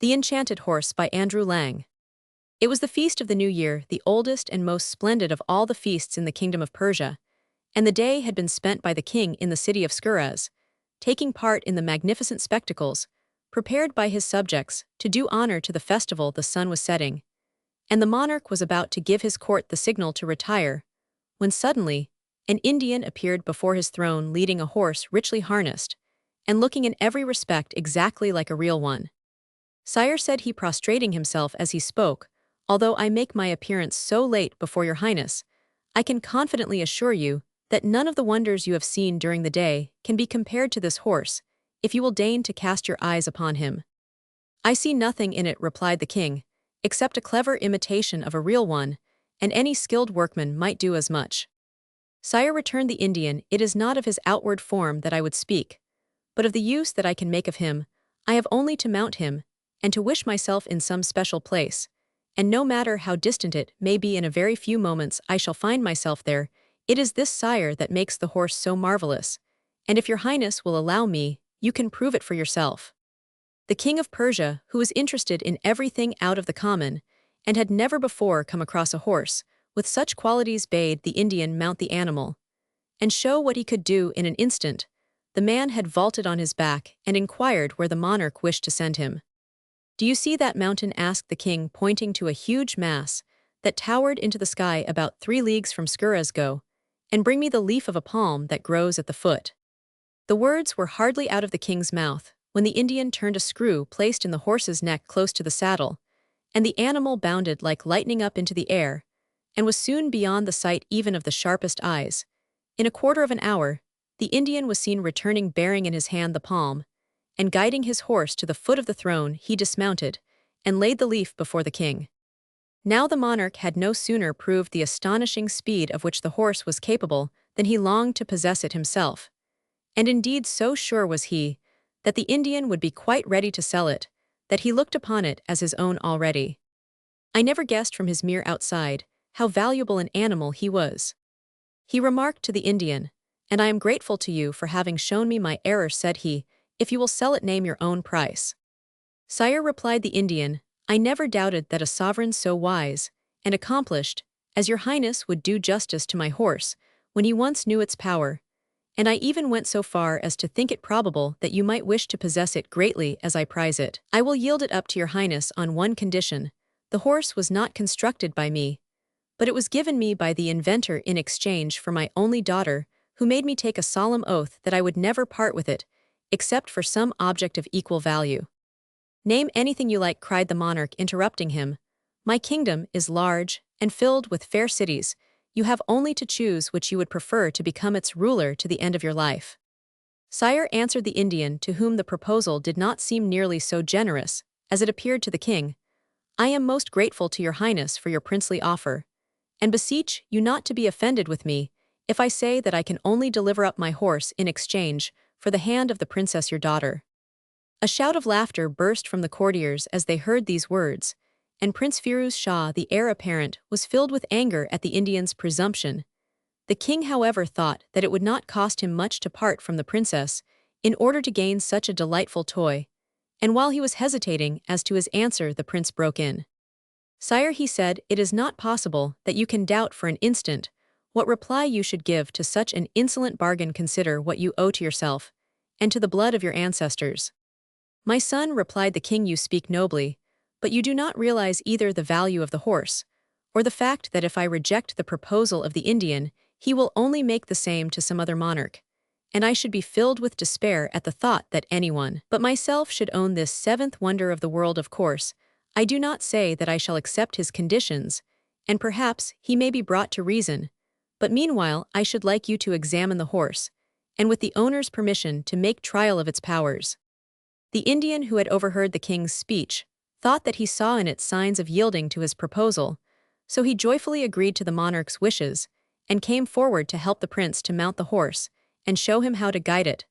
The Enchanted Horse by Andrew Lang. It was the feast of the New Year, the oldest and most splendid of all the feasts in the kingdom of Persia, and the day had been spent by the king in the city of Scuraz, taking part in the magnificent spectacles, prepared by his subjects to do honor to the festival. The sun was setting, and the monarch was about to give his court the signal to retire, when suddenly, an Indian appeared before his throne leading a horse richly harnessed, and looking in every respect exactly like a real one. "Sire," said he, prostrating himself as he spoke, "although I make my appearance so late before your highness, I can confidently assure you that none of the wonders you have seen during the day can be compared to this horse, if you will deign to cast your eyes upon him." "I see nothing in it," replied the king, "except a clever imitation of a real one, and any skilled workman might do as much." "Sire," returned the Indian, "it is not of his outward form that I would speak, but of the use that I can make of him. I have only to mount him, and to wish myself in some special place, and no matter how distant it may be, in a very few moments I shall find myself there. It is this, sire, that makes the horse so marvelous, and if your highness will allow me, you can prove it for yourself." The king of Persia, who was interested in everything out of the common, and had never before come across a horse with such qualities, bade the Indian mount the animal, and show what he could do in an instant. The man had vaulted on his back and inquired where the monarch wished to send him. "Do you see that mountain?" asked the king, pointing to a huge mass that towered into the sky about 3 leagues from Scuraz. "Go, and bring me the leaf of a palm that grows at the foot." The words were hardly out of the king's mouth when the Indian turned a screw placed in the horse's neck close to the saddle, and the animal bounded like lightning up into the air, and was soon beyond the sight even of the sharpest eyes. In a quarter of an hour, the Indian was seen returning bearing in his hand the palm, and guiding his horse to the foot of the throne, he dismounted, and laid the leaf before the king. Now the monarch had no sooner proved the astonishing speed of which the horse was capable than he longed to possess it himself. And indeed so sure was he that the Indian would be quite ready to sell it, that he looked upon it as his own already. "I never guessed from his mere outside how valuable an animal he was," he remarked to the Indian, "and I am grateful to you for having shown me my error," said he. "If you will sell it, name your own price." "Sire," replied the Indian, "I never doubted that a sovereign so wise and accomplished as your highness would do justice to my horse when he once knew its power, and I even went so far as to think it probable that you might wish to possess it greatly as I prize it. I will yield it up to your highness on one condition. The horse was not constructed by me, but it was given me by the inventor in exchange for my only daughter, who made me take a solemn oath that I would never part with it, except for some object of equal value." "Name anything you like," cried the monarch, interrupting him. "My kingdom is large and filled with fair cities. You have only to choose which you would prefer to become its ruler to the end of your life." "Sire," answered the Indian, to whom the proposal did not seem nearly so generous as it appeared to the king, "I am most grateful to your highness for your princely offer, and beseech you not to be offended with me if I say that I can only deliver up my horse in exchange for the hand of the princess your daughter." A shout of laughter burst from the courtiers as they heard these words, and Prince Firuz Shah, the heir apparent, was filled with anger at the Indian's presumption. The king, however, thought that it would not cost him much to part from the princess in order to gain such a delightful toy, and while he was hesitating as to his answer, the prince broke in. "Sire," he said, "it is not possible that you can doubt for an instant what reply you should give to such an insolent bargain. Consider what you owe to yourself and to the blood of your ancestors." "My son," replied the king, "you speak nobly, but you do not realize either the value of the horse, or the fact that if I reject the proposal of the Indian, he will only make the same to some other monarch, and I should be filled with despair at the thought that anyone but myself should own this 7th wonder of the world. Of course, I do not say that I shall accept his conditions, and perhaps he may be brought to reason, but meanwhile I should like you to examine the horse, and with the owner's permission to make trial of its powers." The Indian, who had overheard the king's speech, thought that he saw in it signs of yielding to his proposal, so he joyfully agreed to the monarch's wishes, and came forward to help the prince to mount the horse and show him how to guide it.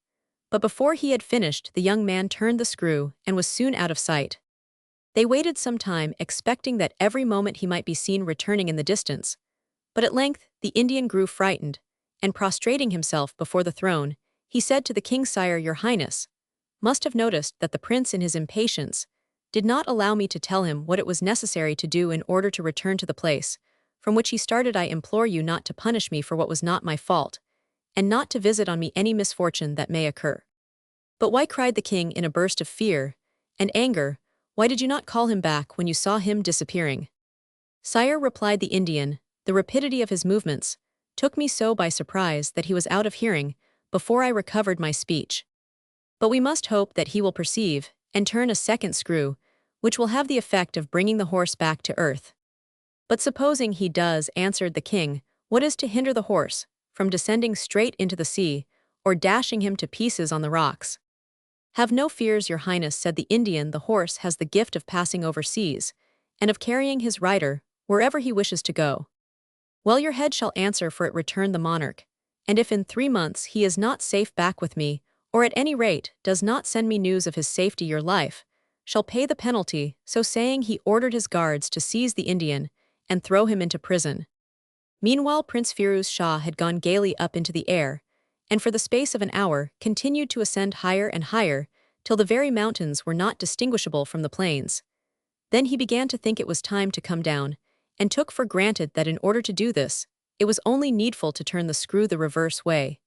But before he had finished, the young man turned the screw and was soon out of sight. They waited some time, expecting that every moment he might be seen returning in the distance, but at length the Indian grew frightened, and prostrating himself before the throne, he said to the king, "Sire, your highness must have noticed that the prince in his impatience did not allow me to tell him what it was necessary to do in order to return to the place from which he started. I implore you not to punish me for what was not my fault, and not to visit on me any misfortune that may occur." "But why," cried the king in a burst of fear and anger, "why did you not call him back when you saw him disappearing?" "Sire," replied the Indian, "the rapidity of his movements took me so by surprise that he was out of hearing before I recovered my speech. But we must hope that he will perceive and turn a second screw, which will have the effect of bringing the horse back to earth." "But supposing he does," answered the king, "what is to hinder the horse from descending straight into the sea, or dashing him to pieces on the rocks?" "Have no fears, your highness," said the Indian. "The horse has the gift of passing over seas, and of carrying his rider wherever he wishes to go." "Well, your head shall answer for it," returned the monarch, "and if in 3 months he is not safe back with me, or at any rate does not send me news of his safety, your life shall pay the penalty." So saying, he ordered his guards to seize the Indian and throw him into prison. Meanwhile Prince Firuz Shah had gone gaily up into the air, and for the space of an hour continued to ascend higher and higher, till the very mountains were not distinguishable from the plains. Then he began to think it was time to come down, and took for granted that in order to do this, it was only needful to turn the screw the reverse way.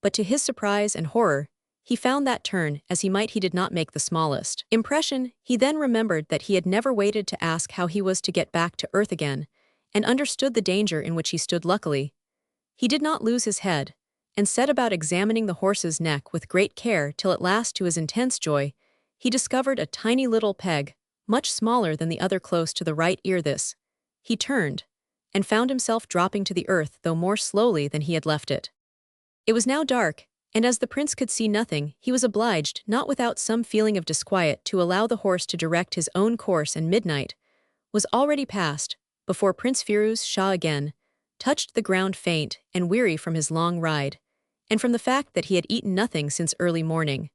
But to his surprise and horror, he found that turn as he might he did not make the smallest impression. He then remembered that he had never waited to ask how he was to get back to earth again, and understood the danger in which he stood. Luckily, he did not lose his head, and set about examining the horse's neck with great care till at last, to his intense joy, he discovered a tiny little peg, much smaller than the other, close to the right ear. This he turned, and found himself dropping to the earth, though more slowly than he had left it. It was now dark, and as the prince could see nothing, he was obliged, not without some feeling of disquiet, to allow the horse to direct his own course, and midnight was already past before Prince Firuz Shah again touched the ground, faint and weary from his long ride, and from the fact that he had eaten nothing since early morning.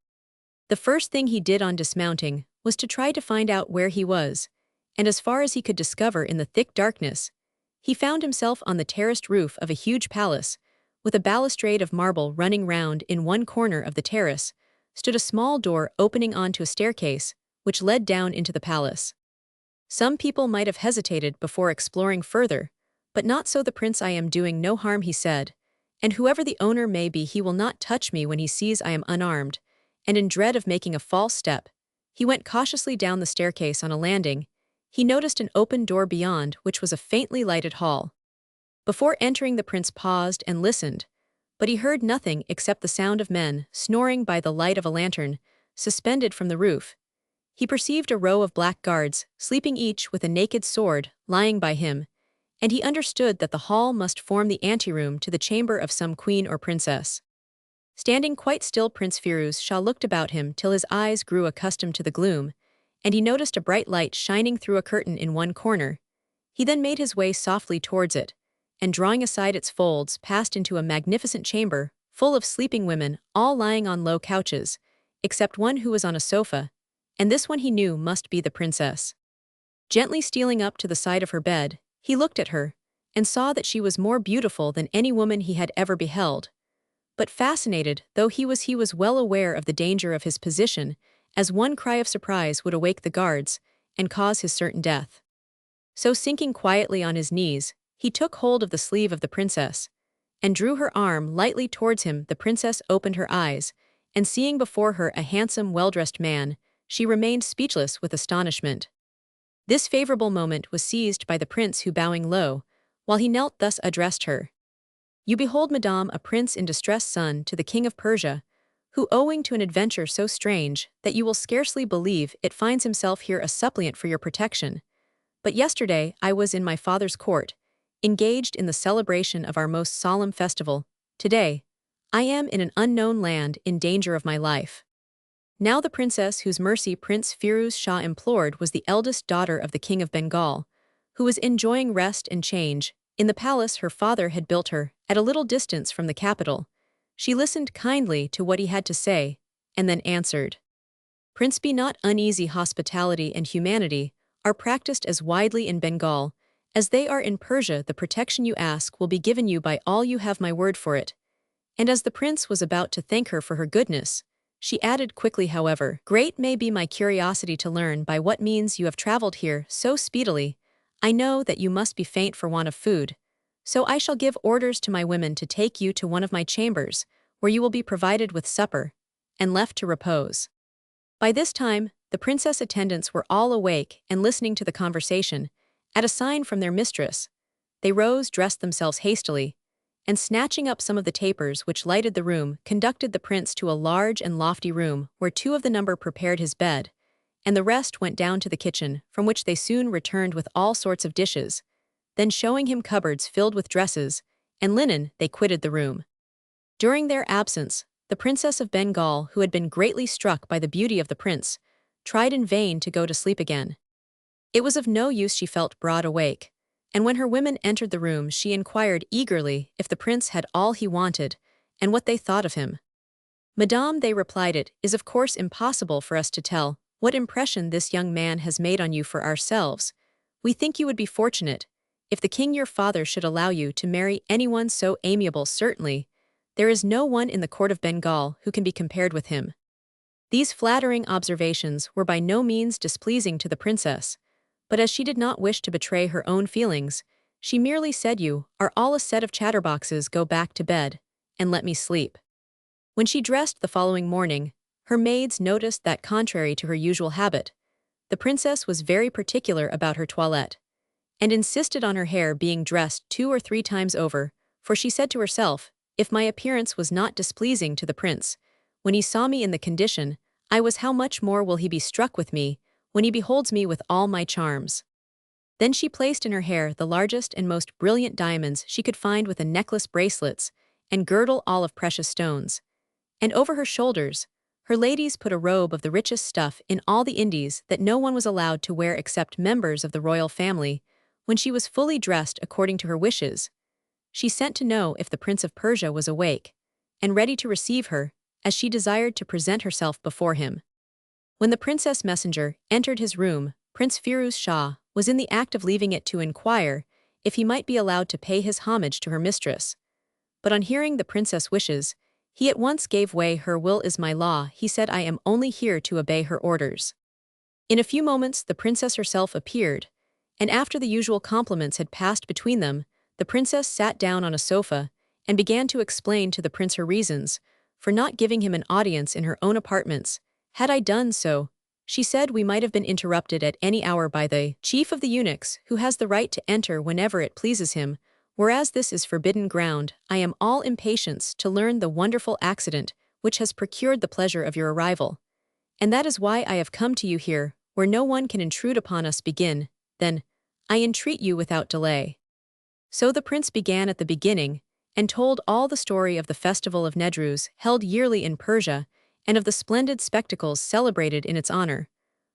The first thing he did on dismounting was to try to find out where he was, and as far as he could discover in the thick darkness, he found himself on the terraced roof of a huge palace, with a balustrade of marble running round. In one corner of the terrace stood a small door opening onto a staircase, which led down into the palace. Some people might have hesitated before exploring further, but not so the prince. "I am doing no harm," he said, "and whoever the owner may be, he will not touch me when he sees I am unarmed." And in dread of making a false step, he went cautiously down the staircase. On a landing, he noticed an open door beyond, which was a faintly lighted hall. Before entering, the prince paused and listened, but he heard nothing except the sound of men snoring by the light of a lantern suspended from the roof. He perceived a row of black guards, sleeping each with a naked sword, lying by him, and he understood that the hall must form the anteroom to the chamber of some queen or princess. Standing quite still, Prince Firuz Shah looked about him till his eyes grew accustomed to the gloom, and he noticed a bright light shining through a curtain in one corner. He then made his way softly towards it, and drawing aside its folds, passed into a magnificent chamber, full of sleeping women, all lying on low couches, except one who was on a sofa, and this one he knew must be the princess. Gently stealing up to the side of her bed, he looked at her, and saw that she was more beautiful than any woman he had ever beheld. But fascinated though he was well aware of the danger of his position, as one cry of surprise would awake the guards, and cause his certain death. So sinking quietly on his knees, he took hold of the sleeve of the princess, and drew her arm lightly towards him. The princess opened her eyes, and seeing before her a handsome, well-dressed man, she remained speechless with astonishment. This favorable moment was seized by the prince, who, bowing low, while he knelt, thus addressed her: "You behold, madame, a prince in distress, son to the king of Persia, who, owing to an adventure so strange that you will scarcely believe it, finds himself here a suppliant for your protection. But yesterday I was in my father's court, engaged in the celebration of our most solemn festival. Today, I am in an unknown land, in danger of my life." Now the princess whose mercy Prince Firuz Shah implored was the eldest daughter of the king of Bengal, who was enjoying rest and change in the palace her father had built her, at a little distance from the capital. She listened kindly to what he had to say, and then answered: "Prince, be not uneasy. Hospitality and humanity are practiced as widely in Bengal as they are in Persia. The protection you ask will be given you by all. You have my word for it." And as the prince was about to thank her for her goodness, She added quickly, however, "Great may be my curiosity to learn by what means you have traveled here so speedily. I know that you must be faint for want of food. So I shall give orders to my women to take you to one of my chambers, where you will be provided with supper, and left to repose." By this time, the princess attendants were all awake and listening to the conversation. At a sign from their mistress, they rose, dressed themselves hastily, and snatching up some of the tapers which lighted the room, conducted the prince to a large and lofty room where two of the number prepared his bed, and the rest went down to the kitchen, from which they soon returned with all sorts of dishes. Then showing him cupboards filled with dresses and linen, they quitted the room. During their absence, the Princess of Bengal, who had been greatly struck by the beauty of the prince, tried in vain to go to sleep again. It was of no use, she felt broad awake, and when her women entered the room she inquired eagerly if the prince had all he wanted, and what they thought of him. "Madame," they replied, "it is of course impossible for us to tell what impression this young man has made on you. For ourselves, we think you would be fortunate if the king your father should allow you to marry anyone so amiable. Certainly, there is no one in the court of Bengal who can be compared with him." These flattering observations were by no means displeasing to the princess, but as she did not wish to betray her own feelings, she merely said, "You are all a set of chatterboxes. Go back to bed, and let me sleep." When she dressed the following morning, her maids noticed that, contrary to her usual habit, the princess was very particular about her toilette, and insisted on her hair being dressed 2 or 3 times over, for she said to herself, "If my appearance was not displeasing to the prince, when he saw me in the condition I was, how much more will he be struck with me when he beholds me with all my charms?" Then she placed in her hair the largest and most brilliant diamonds she could find, with a necklace, bracelets, and girdle all of precious stones. And over her shoulders, her ladies put a robe of the richest stuff in all the Indies that no one was allowed to wear except members of the royal family. When she was fully dressed according to her wishes, she sent to know if the Prince of Persia was awake and ready to receive her, as she desired to present herself before him. When the princess messenger entered his room, Prince Firuz Shah was in the act of leaving it to inquire if he might be allowed to pay his homage to her mistress. But on hearing the princess' wishes, he at once gave way. "Her will is my law," he said. "I am only here to obey her orders." In a few moments the princess herself appeared, and after the usual compliments had passed between them, the princess sat down on a sofa and began to explain to the prince her reasons for not giving him an audience in her own apartments. "Had I done so," she said, "we might have been interrupted at any hour by the chief of the eunuchs, who has the right to enter whenever it pleases him, whereas this is forbidden ground. I am all impatience to learn the wonderful accident which has procured the pleasure of your arrival, and that is why I have come to you here, where no one can intrude upon us. Begin, then, I entreat you, without delay." So the prince began at the beginning, and told all the story of the festival of Nedruz, held yearly in Persia, and of the splendid spectacles celebrated in its honor.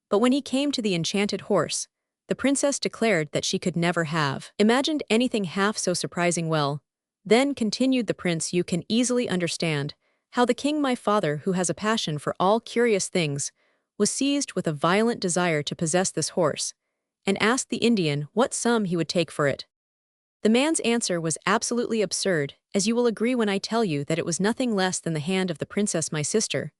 But when he came to the Enchanted Horse, the princess declared that she could never have imagined anything half so surprising. "Well, then," continued the prince, "you can easily understand how the king my father, who has a passion for all curious things, was seized with a violent desire to possess this horse, and asked the Indian what sum he would take for it. The man's answer was absolutely absurd, as you will agree when I tell you that it was nothing less than the hand of the princess my sister.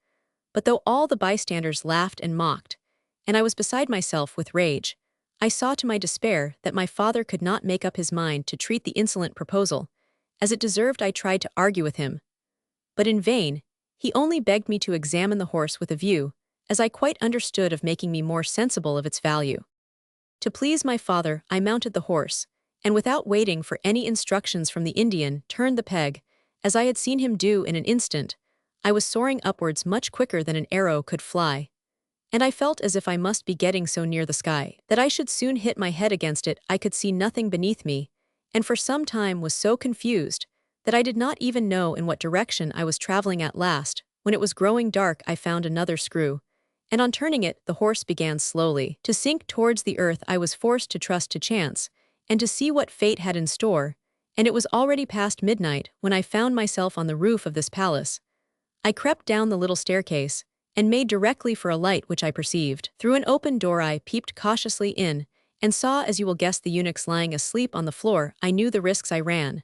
But though all the bystanders laughed and mocked, and I was beside myself with rage, I saw to my despair that my father could not make up his mind to treat the insolent proposal as it deserved. I tried to argue with him, but in vain. He only begged me to examine the horse with a view, as I quite understood, of making me more sensible of its value. To please my father, I mounted the horse, and without waiting for any instructions from the Indian, turned the peg, as I had seen him do. In an instant, I was soaring upwards much quicker than an arrow could fly, and I felt as if I must be getting so near the sky that I should soon hit my head against it. I could see nothing beneath me, and for some time was so confused that I did not even know in what direction I was traveling. At last, when it was growing dark, I found another screw, and on turning it, the horse began slowly to sink towards the earth. I was forced to trust to chance, and to see what fate had in store, and it was already past midnight when I found myself on the roof of this palace. I crept down the little staircase, and made directly for a light which I perceived. Through an open door I peeped cautiously in, and saw, as you will guess, the eunuchs lying asleep on the floor. I knew the risks I ran,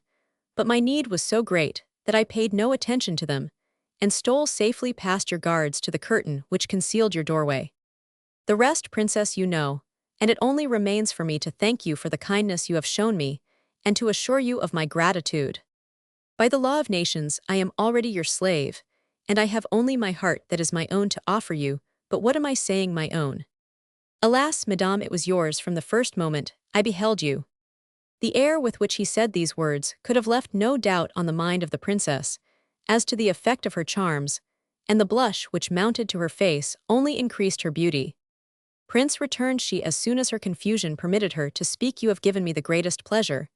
but my need was so great that I paid no attention to them, and stole safely past your guards to the curtain which concealed your doorway. The rest, princess, you know, and it only remains for me to thank you for the kindness you have shown me, and to assure you of my gratitude. By the law of nations, I am already your slave, and I have only my heart that is my own to offer you, but what am I saying my own? Alas, madame, it was yours from the first moment I beheld you. The air with which he said these words could have left no doubt on the mind of the princess as to the effect of her charms, and the blush which mounted to her face only increased her beauty. Prince, returned she as soon as her confusion permitted her to speak, you have given me the greatest pleasure,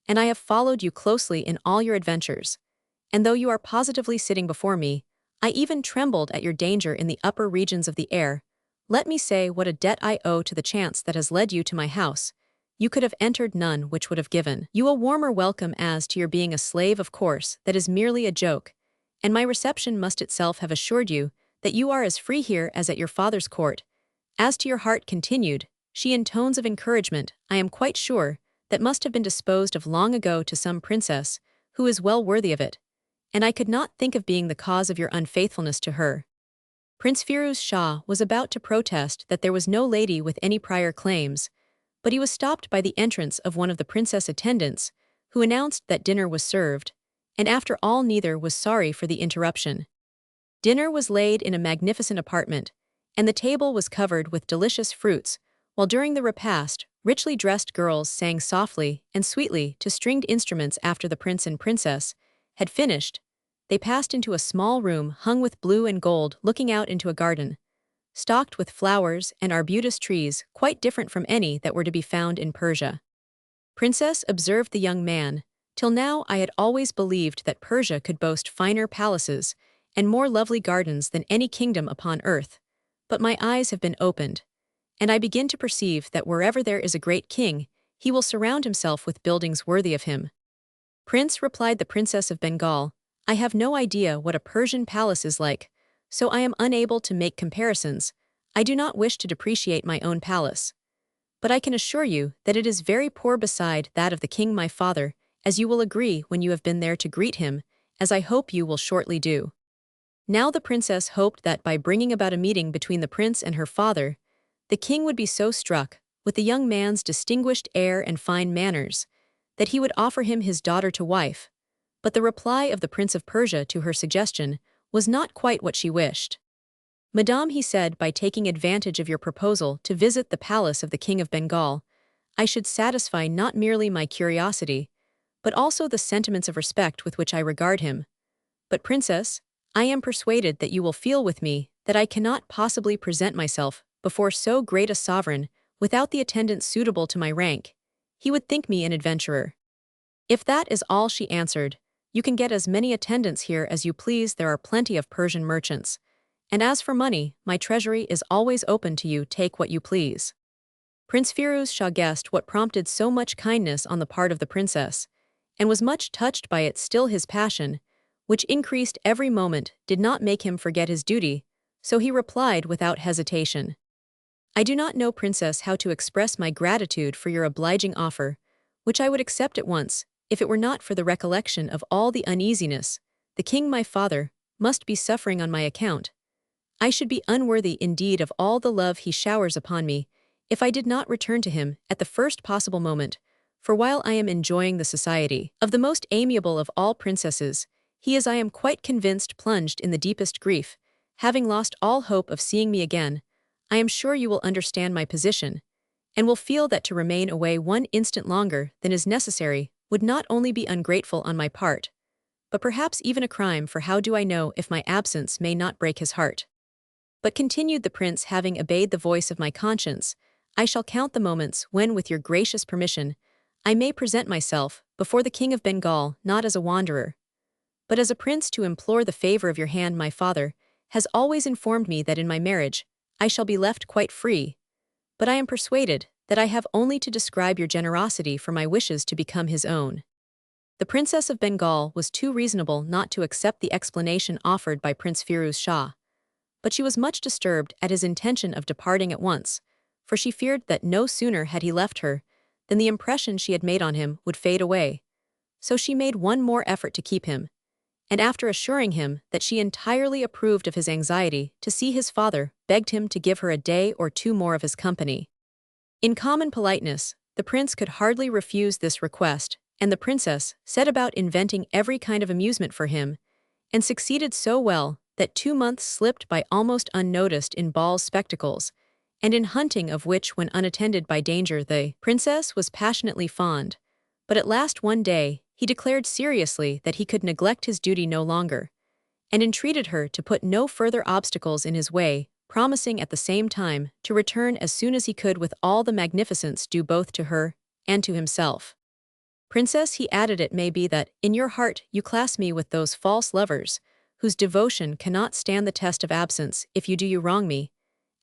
and I have followed you closely in all your adventures, and though you are positively sitting before me, I even trembled at your danger in the upper regions of the air. Let me say what a debt I owe to the chance that has led you to my house. You could have entered none which would have given you a warmer welcome. As to your being a slave, of course, that is merely a joke, and my reception must itself have assured you that you are as free here as at your father's court. As to your heart, continued she in tones of encouragement, I am quite sure that must have been disposed of long ago to some princess who is well worthy of it, and I could not think of being the cause of your unfaithfulness to her. Prince Firuz Shah was about to protest that there was no lady with any prior claims, but he was stopped by the entrance of one of the princess attendants, who announced that dinner was served, and after all neither was sorry for the interruption. Dinner was laid in a magnificent apartment, and the table was covered with delicious fruits, while during the repast, richly dressed girls sang softly and sweetly to stringed instruments. After the prince and princess had finished, they passed into a small room hung with blue and gold looking out into a garden, stocked with flowers and arbutus trees quite different from any that were to be found in Persia. Princess, observed the young man, till now I had always believed that Persia could boast finer palaces and more lovely gardens than any kingdom upon earth, but my eyes have been opened, and I begin to perceive that wherever there is a great king, he will surround himself with buildings worthy of him. Prince, replied the Princess of Bengal, I have no idea what a Persian palace is like, so I am unable to make comparisons. I do not wish to depreciate my own palace, but I can assure you that it is very poor beside that of the king my father, as you will agree when you have been there to greet him, as I hope you will shortly do. Now the princess hoped that by bringing about a meeting between the prince and her father, the king would be so struck with the young man's distinguished air and fine manners that he would offer him his daughter to wife, but the reply of the Prince of Persia to her suggestion was not quite what she wished. Madame, he said, by taking advantage of your proposal to visit the palace of the King of Bengal, I should satisfy not merely my curiosity, but also the sentiments of respect with which I regard him. But, princess, I am persuaded that you will feel with me that I cannot possibly present myself before so great a sovereign without the attendants suitable to my rank. He would think me an adventurer. If that is all, she answered, you can get as many attendants here as you please. There are plenty of Persian merchants. And as for money, my treasury is always open to you. Take what you please. Prince Firuz Shah guessed what prompted so much kindness on the part of the princess, and was much touched by it. Still his passion, which increased every moment, did not make him forget his duty, so he replied without hesitation. I do not know, princess, how to express my gratitude for your obliging offer, which I would accept at once, if it were not for the recollection of all the uneasiness the king my father must be suffering on my account. I should be unworthy indeed of all the love he showers upon me if I did not return to him at the first possible moment, for while I am enjoying the society of the most amiable of all princesses, he is, I am quite convinced, plunged in the deepest grief, having lost all hope of seeing me again. I am sure you will understand my position, and will feel that to remain away one instant longer than is necessary would not only be ungrateful on my part, but perhaps even a crime, for how do I know if my absence may not break his heart? But, continued the prince, having obeyed the voice of my conscience, I shall count the moments when, with your gracious permission, I may present myself before the King of Bengal, not as a wanderer, but as a prince, to implore the favor of your hand. My father has always informed me that in my marriage I shall be left quite free, but I am persuaded that I have only to describe your generosity for my wishes to become his own. The Princess of Bengal was too reasonable not to accept the explanation offered by Prince Firuz Shah, but she was much disturbed at his intention of departing at once, for she feared that no sooner had he left her than the impression she had made on him would fade away. So she made one more effort to keep him, and after assuring him that she entirely approved of his anxiety to see his father, begged him to give her a day or two more of his company. In common politeness, the prince could hardly refuse this request, and the princess set about inventing every kind of amusement for him, and succeeded so well that 2 months slipped by almost unnoticed in balls, spectacles, and in hunting, of which, when unattended by danger, the princess was passionately fond. But at last one day he declared seriously that he could neglect his duty no longer, and entreated her to put no further obstacles in his way, promising at the same time to return as soon as he could with all the magnificence due both to her and to himself. Princess, he added, it may be that, in your heart, you class me with those false lovers, whose devotion cannot stand the test of absence if you do you wrong me,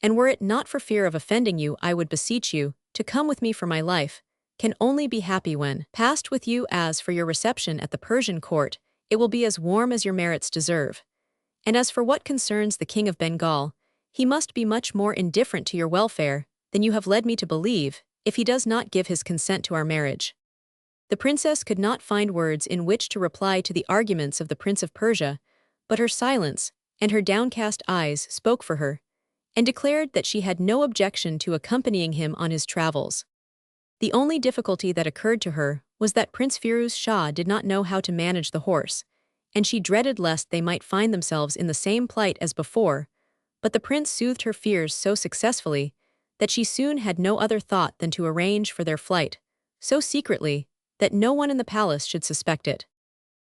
and were it not for fear of offending you, I would beseech you to come with me, for my life can only be happy when passed with you. As for your reception at the Persian court, it will be as warm as your merits deserve. And as for what concerns the King of Bengal, he must be much more indifferent to your welfare than you have led me to believe, if he does not give his consent to our marriage." The princess could not find words in which to reply to the arguments of the Prince of Persia, but her silence and her downcast eyes spoke for her, and declared that she had no objection to accompanying him on his travels. The only difficulty that occurred to her was that Prince Firuz Shah did not know how to manage the horse, and she dreaded lest they might find themselves in the same plight as before, but the prince soothed her fears so successfully that she soon had no other thought than to arrange for their flight, so secretly that no one in the palace should suspect it.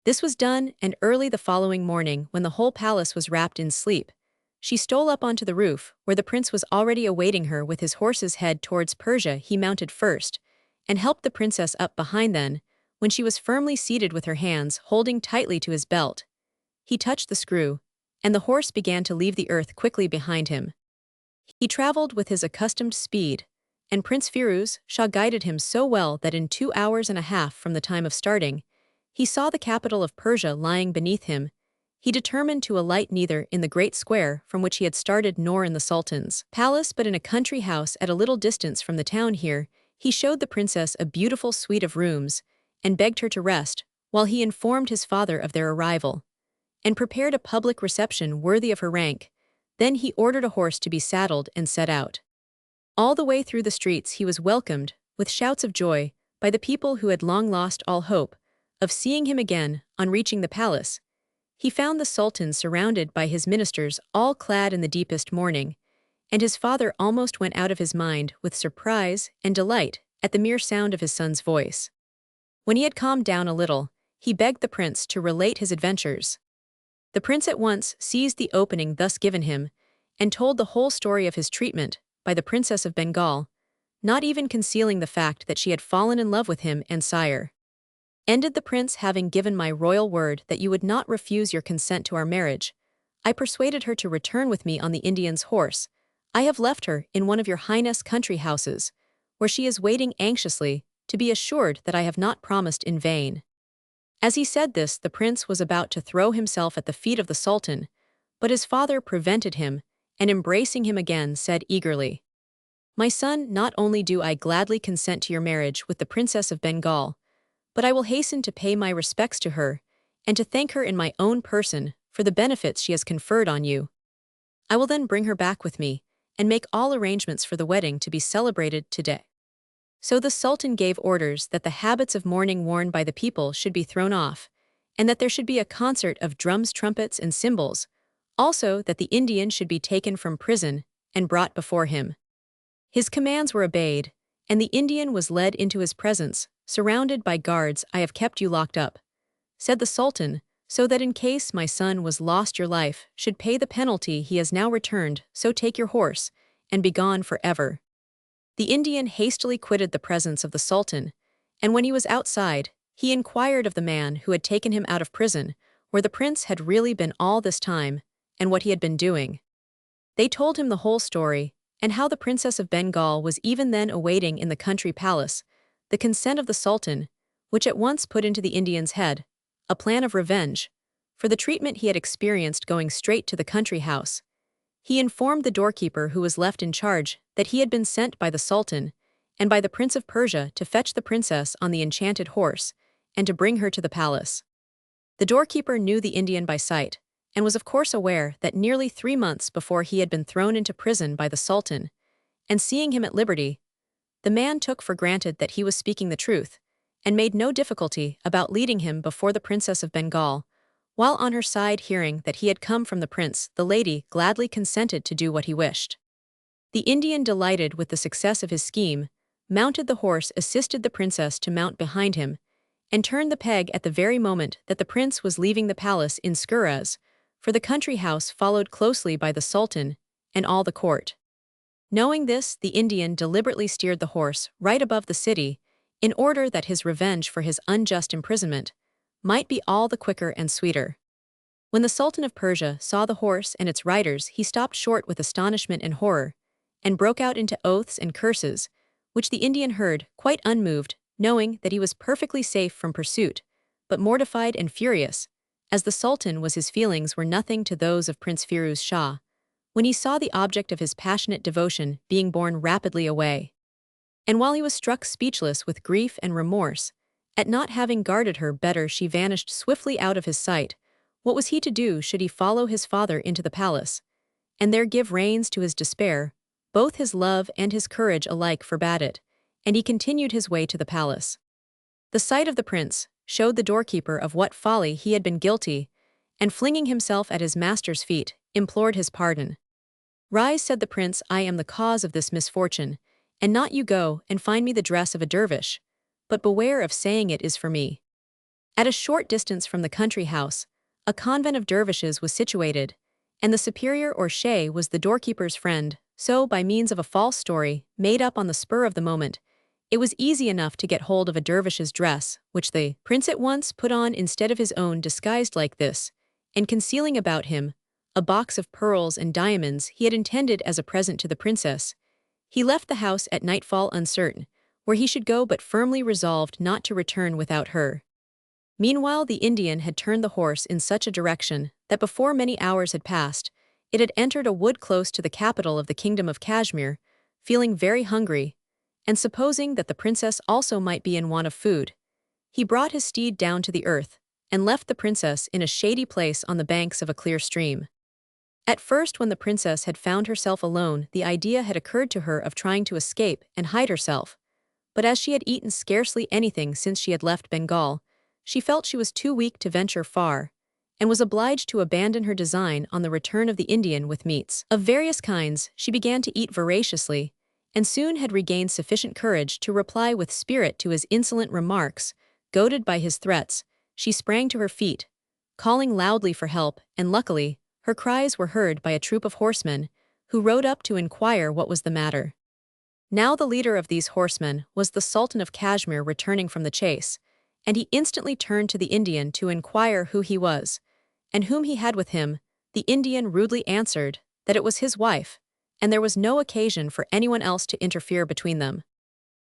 This was done, and early the following morning, when the whole palace was wrapped in sleep, she stole up onto the roof, where the prince was already awaiting her with his horse's head towards Persia. He mounted first, and helped the princess up behind. Then, when she was firmly seated with her hands holding tightly to his belt, he touched the screw, and the horse began to leave the earth quickly behind him. He traveled with his accustomed speed, and Prince Firuz Shah guided him so well that in 2 hours and a half from the time of starting, he saw the capital of Persia lying beneath him. He determined to alight neither in the great square from which he had started nor in the Sultan's palace, but in a country house at a little distance from the town. Here, he showed the princess a beautiful suite of rooms, and begged her to rest, while he informed his father of their arrival, and prepared a public reception worthy of her rank. Then he ordered a horse to be saddled and set out. All the way through the streets he was welcomed, with shouts of joy, by the people who had long lost all hope of seeing him again. On reaching the palace, he found the Sultan surrounded by his ministers, all clad in the deepest mourning, and his father almost went out of his mind with surprise and delight at the mere sound of his son's voice. When he had calmed down a little, he begged the prince to relate his adventures. The prince at once seized the opening thus given him, and told the whole story of his treatment by the Princess of Bengal, not even concealing the fact that she had fallen in love with him. And sire, ended the prince, having given my royal word that you would not refuse your consent to our marriage, I persuaded her to return with me on the Indian's horse. I have left her in one of your highness country houses, where she is waiting anxiously to be assured that I have not promised in vain." As he said this, the prince was about to throw himself at the feet of the Sultan, but his father prevented him, and embracing him again, said eagerly, "My son, not only do I gladly consent to your marriage with the Princess of Bengal, but I will hasten to pay my respects to her, and to thank her in my own person for the benefits she has conferred on you. I will then bring her back with me, and make all arrangements for the wedding to be celebrated today." So the Sultan gave orders that the habits of mourning worn by the people should be thrown off, and that there should be a concert of drums, trumpets, and cymbals, also that the Indian should be taken from prison and brought before him. His commands were obeyed, and the Indian was led into his presence, surrounded by guards. "I have kept you locked up," said the Sultan, "so that in case my son was lost, your life should pay the penalty he has now returned. So take your horse, and be gone forever." The Indian hastily quitted the presence of the Sultan, and when he was outside, he inquired of the man who had taken him out of prison where the prince had really been all this time, and what he had been doing. They told him the whole story, and how the Princess of Bengal was even then awaiting in the country palace the consent of the Sultan, which at once put into the Indian's head a plan of revenge for the treatment he had experienced going straight to the country house. He informed the doorkeeper who was left in charge that he had been sent by the Sultan and by the Prince of Persia to fetch the princess on the Enchanted Horse and to bring her to the palace. The doorkeeper knew the Indian by sight, and was of course aware that nearly 3 months before he had been thrown into prison by the Sultan, and seeing him at liberty, the man took for granted that he was speaking the truth, and made no difficulty about leading him before the Princess of Bengal. While on her side hearing that he had come from the prince, the lady gladly consented to do what he wished. The Indian, delighted with the success of his scheme, mounted the horse, assisted the princess to mount behind him, and turned the peg at the very moment that the prince was leaving the palace in Skurraz, for the country house followed closely by the Sultan and all the court. Knowing this, the Indian deliberately steered the horse right above the city, in order that his revenge for his unjust imprisonment might be all the quicker and sweeter. When the Sultan of Persia saw the horse and its riders, he stopped short with astonishment and horror, and broke out into oaths and curses, which the Indian heard, quite unmoved, knowing that he was perfectly safe from pursuit, but mortified and furious, as the Sultan was his feelings were nothing to those of Prince Firuz Shah, when he saw the object of his passionate devotion being borne rapidly away. And while he was struck speechless with grief and remorse, at not having guarded her better, she vanished swiftly out of his sight. What was he to do should he follow his father into the palace, and there give reins to his despair? Both his love and his courage alike forbade it, and he continued his way to the palace. The sight of the prince showed the doorkeeper of what folly he had been guilty, and flinging himself at his master's feet, implored his pardon. "Rise," said the prince, "I am the cause of this misfortune, and not you. Go and find me the dress of a dervish, but beware of saying it is for me." At a short distance from the country house, a convent of dervishes was situated, and the superior or sheikh was the doorkeeper's friend, so by means of a false story, made up on the spur of the moment, it was easy enough to get hold of a dervish's dress, which the prince at once put on instead of his own, disguised like this, and concealing about him a box of pearls and diamonds he had intended as a present to the princess. He left the house at nightfall, uncertain where he should go, but firmly resolved not to return without her. Meanwhile, the Indian had turned the horse in such a direction that before many hours had passed, it had entered a wood close to the capital of the kingdom of Kashmir. Feeling very hungry, and supposing that the princess also might be in want of food, he brought his steed down to the earth, and left the princess in a shady place on the banks of a clear stream. At first, when the princess had found herself alone, the idea had occurred to her of trying to escape and hide herself, but as she had eaten scarcely anything since she had left Bengal, she felt she was too weak to venture far, and was obliged to abandon her design on the return of the Indian with meats of various kinds. She began to eat voraciously, and soon had regained sufficient courage to reply with spirit to his insolent remarks. Goaded by his threats, she sprang to her feet, calling loudly for help, and luckily, her cries were heard by a troop of horsemen, who rode up to inquire what was the matter. Now the leader of these horsemen was the Sultan of Kashmir, returning from the chase, and he instantly turned to the Indian to inquire who he was, and whom he had with him. The Indian rudely answered that it was his wife, and there was no occasion for anyone else to interfere between them.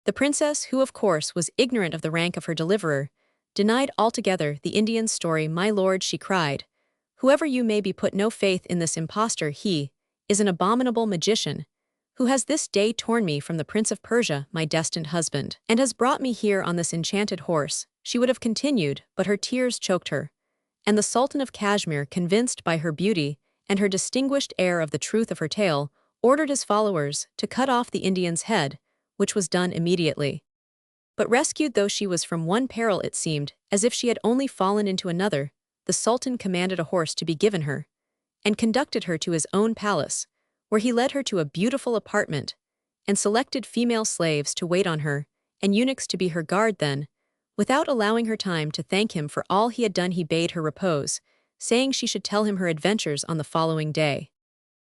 The princess, who of course was ignorant of the rank of her deliverer, denied altogether the Indian's story. "My lord," she cried, "whoever you may be, put no faith in this impostor. He is an abominable magician, who has this day torn me from the Prince of Persia, my destined husband, and has brought me here on this enchanted horse." She would have continued, but her tears choked her, and the Sultan of Kashmir, convinced by her beauty and her distinguished air of the truth of her tale, ordered his followers to cut off the Indian's head, which was done immediately. But rescued though she was from one peril, it seemed as if she had only fallen into another. The Sultan commanded a horse to be given her, and conducted her to his own palace, where he led her to a beautiful apartment, and selected female slaves to wait on her, and eunuchs to be her guard. Then, without allowing her time to thank him for all he had done, he bade her repose, saying she should tell him her adventures on the following day.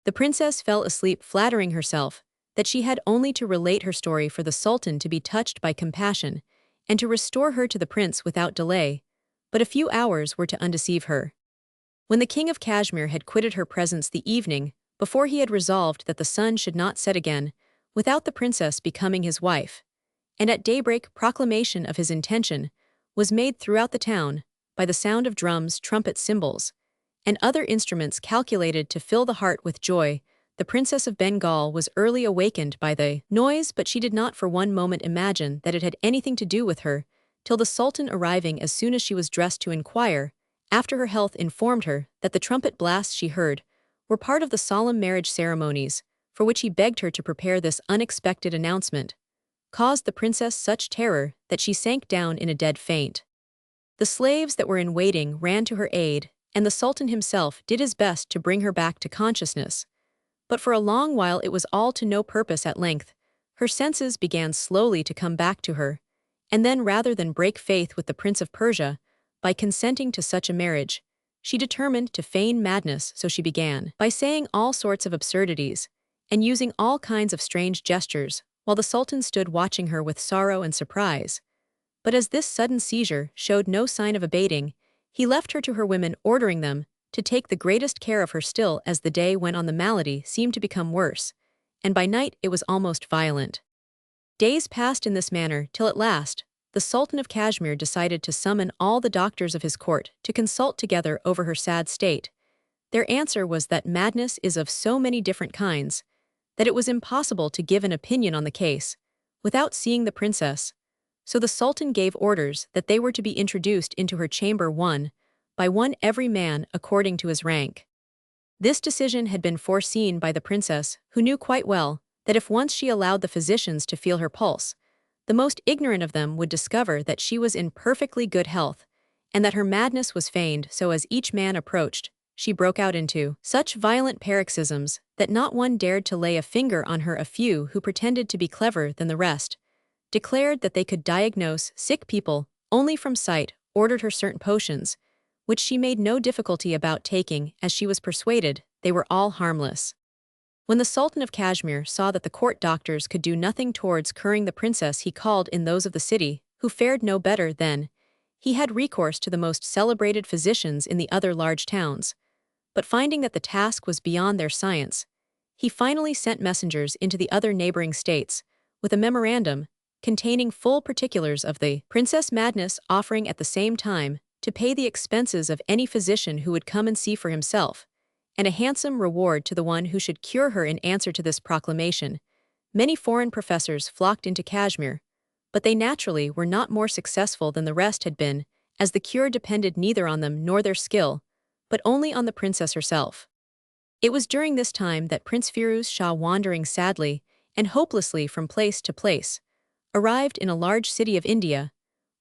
The princess fell asleep, flattering herself that she had only to relate her story for the Sultan to be touched by compassion, and to restore her to the prince without delay, but a few hours were to undeceive her. When the king of Kashmir had quitted her presence the evening before, he had resolved that the sun should not set again without the princess becoming his wife, and at daybreak proclamation of his intention was made throughout the town by the sound of drums, trumpets, cymbals, and other instruments calculated to fill the heart with joy. The Princess of Bengal was early awakened by the noise, but she did not for one moment imagine that it had anything to do with her, till the Sultan arriving as soon as she was dressed to inquire after her health informed her that the trumpet blasts she heard were part of the solemn marriage ceremonies, for which he begged her to prepare. This unexpected announcement caused the princess such terror that she sank down in a dead faint. The slaves that were in waiting ran to her aid, and the sultan himself did his best to bring her back to consciousness. But for a long while it was all to no purpose. At length, her senses began slowly to come back to her, and then rather than break faith with the Prince of Persia, by consenting to such a marriage, she determined to feign madness. So she began by saying all sorts of absurdities, and using all kinds of strange gestures, while the sultan stood watching her with sorrow and surprise. But as this sudden seizure showed no sign of abating, he left her to her women, ordering them to take the greatest care of her. Still, as the day went on, the malady seemed to become worse, and by night it was almost violent. Days passed in this manner till at last, the Sultan of Kashmir decided to summon all the doctors of his court to consult together over her sad state. Their answer was that madness is of so many different kinds that it was impossible to give an opinion on the case without seeing the princess. So the Sultan gave orders that they were to be introduced into her chamber one by one, every man according to his rank. This decision had been foreseen by the princess, who knew quite well that if once she allowed the physicians to feel her pulse, the most ignorant of them would discover that she was in perfectly good health, and that her madness was feigned. So as each man approached, she broke out into such violent paroxysms that not one dared to lay a finger on her. A few who pretended to be clever than the rest declared that they could diagnose sick people only from sight, ordered her certain potions, which she made no difficulty about taking, as she was persuaded they were all harmless. When the Sultan of Kashmir saw that the court doctors could do nothing towards curing the princess, he called in those of the city, who fared no better. Then he had recourse to the most celebrated physicians in the other large towns, but finding that the task was beyond their science, he finally sent messengers into the other neighboring states with a memorandum containing full particulars of the princess' madness, offering at the same time to pay the expenses of any physician who would come and see for himself, and a handsome reward to the one who should cure her. In answer to this proclamation, many foreign professors flocked into Kashmir, but they naturally were not more successful than the rest had been, as the cure depended neither on them nor their skill, but only on the princess herself. It was during this time that Prince Firuz Shah, wandering sadly and hopelessly from place to place, arrived in a large city of India,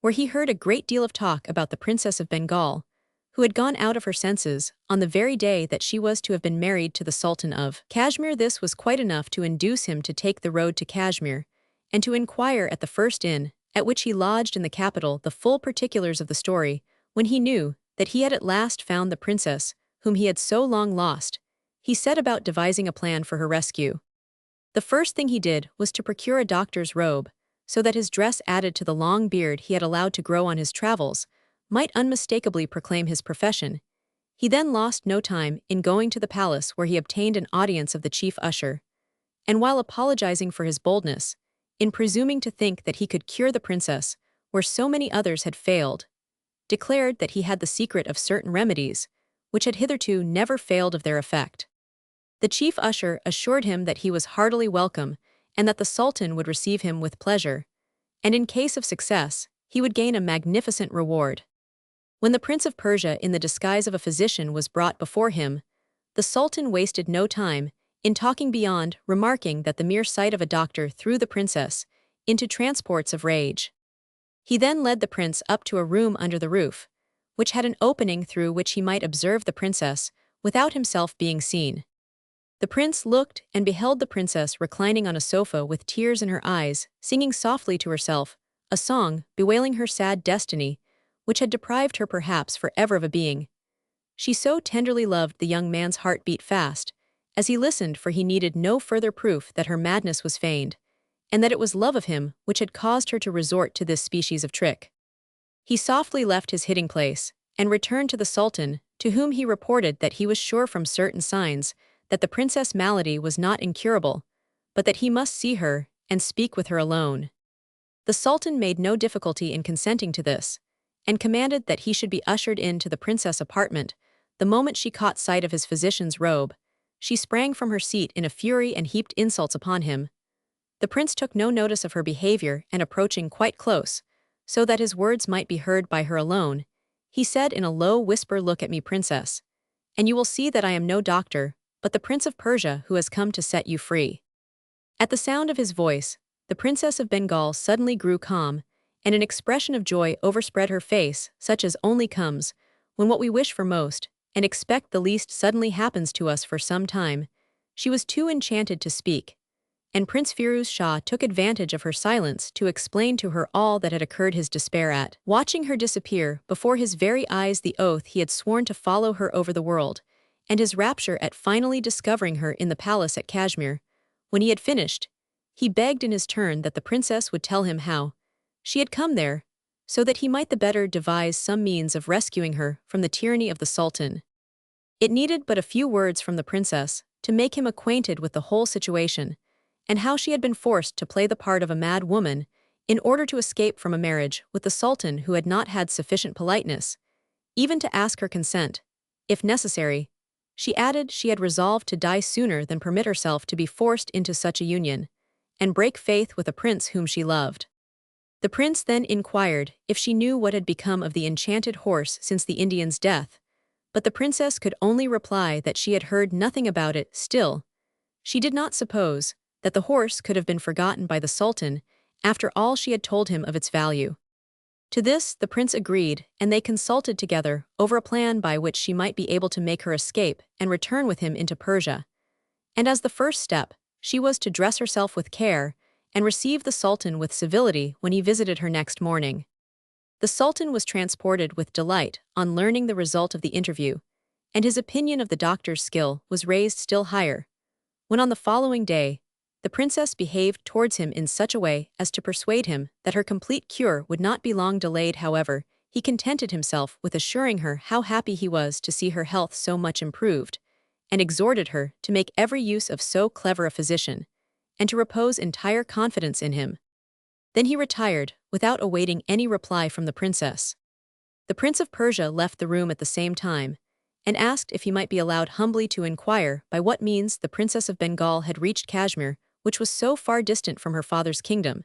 where he heard a great deal of talk about the Princess of Bengal, who had gone out of her senses on the very day that she was to have been married to the Sultan of Kashmir. This was quite enough to induce him to take the road to Kashmir and to inquire at the first inn at which he lodged in the capital the full particulars of the story. When he knew that he had at last found the princess whom he had so long lost, he set about devising a plan for her rescue. The first thing he did was to procure a doctor's robe, so that his dress, added to the long beard he had allowed to grow on his travels, might unmistakably proclaim his profession. He then lost no time in going to the palace, where he obtained an audience of the chief usher, and while apologizing for his boldness in presuming to think that he could cure the princess where so many others had failed, declared that he had the secret of certain remedies which had hitherto never failed of their effect. The chief usher assured him that he was heartily welcome and that the Sultan would receive him with pleasure, and in case of success, he would gain a magnificent reward. When the Prince of Persia, in the disguise of a physician, was brought before him, the Sultan wasted no time in talking beyond, remarking that the mere sight of a doctor threw the princess into transports of rage. He then led the prince up to a room under the roof, which had an opening through which he might observe the princess without himself being seen. The prince looked and beheld the princess reclining on a sofa with tears in her eyes, singing softly to herself a song bewailing her sad destiny, which had deprived her perhaps forever of a being. She so tenderly loved the young man's heart beat fast as he listened, for he needed no further proof that her madness was feigned, and that it was love of him which had caused her to resort to this species of trick. He softly left his hiding place and returned to the Sultan, to whom he reported that he was sure from certain signs that the princess' malady was not incurable, but that he must see her and speak with her alone. The Sultan made no difficulty in consenting to this, and commanded that he should be ushered into the princess' apartment. The moment she caught sight of his physician's robe, she sprang from her seat in a fury and heaped insults upon him. The prince took no notice of her behavior, and approaching quite close, so that his words might be heard by her alone, he said in a low whisper. "Look at me, princess, and you will see that I am no doctor, but the Prince of Persia who has come to set you free." At the sound of his voice, the Princess of Bengal suddenly grew calm, and an expression of joy overspread her face, such as only comes when what we wish for most and expect the least suddenly happens to us. For some time, she was too enchanted to speak, and Prince Firuz Shah took advantage of her silence to explain to her all that had occurred. His despair at watching her disappear before his very eyes, the oath he had sworn to follow her over the world, and his rapture at finally discovering her in the palace at Kashmir. When he had finished, he begged in his turn that the princess would tell him how she had come there, so that he might the better devise some means of rescuing her from the tyranny of the Sultan. It needed but a few words from the princess to make him acquainted with the whole situation, and how she had been forced to play the part of a mad woman in order to escape from a marriage with the Sultan who had not had sufficient politeness even to ask her consent, if necessary. She added she had resolved to die sooner than permit herself to be forced into such a union, and break faith with a prince whom she loved. The prince then inquired if she knew what had become of the enchanted horse since the Indian's death, but the princess could only reply that she had heard nothing about it. Still, she did not suppose that the horse could have been forgotten by the Sultan after all she had told him of its value. To this the prince agreed, and they consulted together over a plan by which she might be able to make her escape and return with him into Persia. And as the first step, she was to dress herself with care and receive the Sultan with civility when he visited her next morning. The Sultan was transported with delight on learning the result of the interview, and his opinion of the doctor's skill was raised still higher, when on the following day, the princess behaved towards him in such a way as to persuade him that her complete cure would not be long delayed. However, he contented himself with assuring her how happy he was to see her health so much improved, and exhorted her to make every use of so clever a physician, and to repose entire confidence in him. Then he retired, without awaiting any reply from the princess. The Prince of Persia left the room at the same time, and asked if he might be allowed humbly to inquire by what means the Princess of Bengal had reached Kashmir, which was so far distant from her father's kingdom,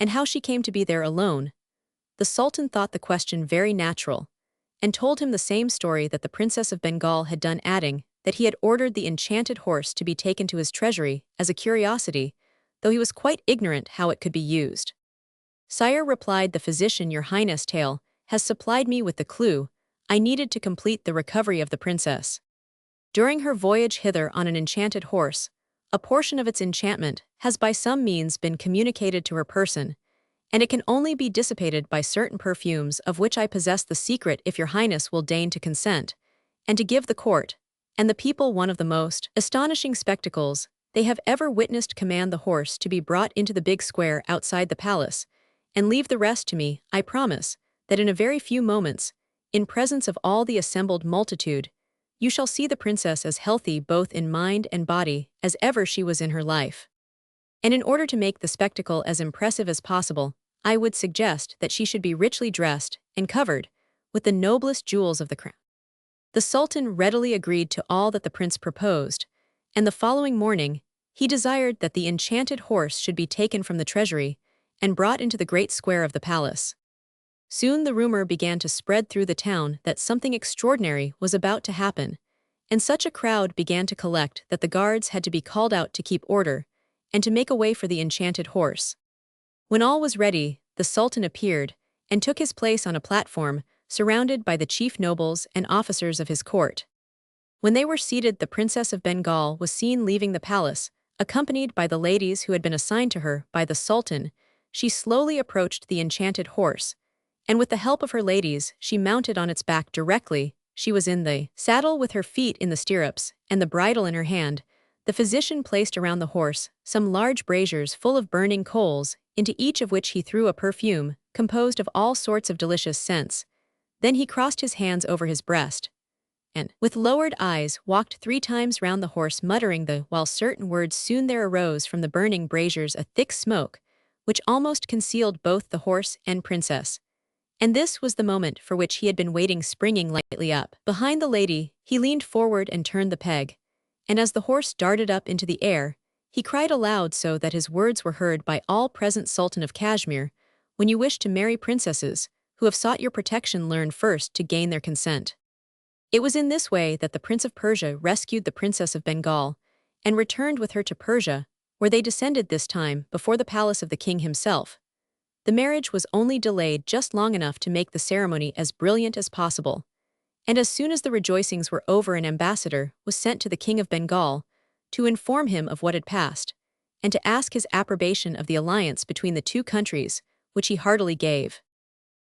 and how she came to be there alone. The Sultan thought the question very natural, and told him the same story that the Princess of Bengal had done, adding that he had ordered the enchanted horse to be taken to his treasury as a curiosity, though he was quite ignorant how it could be used. "Sire," replied the physician, "your highness' tale has supplied me with the clue I needed to complete the recovery of the princess. During her voyage hither on an enchanted horse, a portion of its enchantment has by some means been communicated to her person, and it can only be dissipated by certain perfumes of which I possess the secret if your highness will deign to consent, and to give the court and the people one of the most astonishing spectacles they have ever witnessed. Command the horse to be brought into the big square outside the palace, and leave the rest to me. I promise that in a very few moments, in presence of all the assembled multitude, you shall see the princess as healthy both in mind and body as ever she was in her life. And in order to make the spectacle as impressive as possible, I would suggest that she should be richly dressed and covered with the noblest jewels of the crown." The Sultan readily agreed to all that the prince proposed, and the following morning, he desired that the enchanted horse should be taken from the treasury and brought into the great square of the palace. Soon the rumor began to spread through the town that something extraordinary was about to happen, and such a crowd began to collect that the guards had to be called out to keep order and to make a way for the enchanted horse. When all was ready, the Sultan appeared and took his place on a platform, surrounded by the chief nobles and officers of his court. When they were seated, the Princess of Bengal was seen leaving the palace, accompanied by the ladies who had been assigned to her by the Sultan. She slowly approached the enchanted horse, and with the help of her ladies, she mounted on its back. Directly she was in the saddle with her feet in the stirrups and the bridle in her hand, the physician placed around the horse some large braziers full of burning coals, into each of which he threw a perfume composed of all sorts of delicious scents. Then he crossed his hands over his breast, and, with lowered eyes, walked 3 times round the horse, muttering the while certain words. Soon there arose from the burning braziers a thick smoke, which almost concealed both the horse and princess. And this was the moment for which he had been waiting. Springing lightly up behind the lady, he leaned forward and turned the peg, and as the horse darted up into the air, he cried aloud so that his words were heard by all present. "Sultan of Kashmir, when you wish to marry princesses, who have sought your protection learn first to gain their consent. It was in this way that the Prince of Persia rescued the Princess of Bengal and returned with her to Persia, where they descended this time before the palace of the king himself. The marriage was only delayed just long enough to make the ceremony as brilliant as possible, and as soon as the rejoicings were over, an ambassador was sent to the King of Bengal to inform him of what had passed, and to ask his approbation of the alliance between the two countries, which he heartily gave.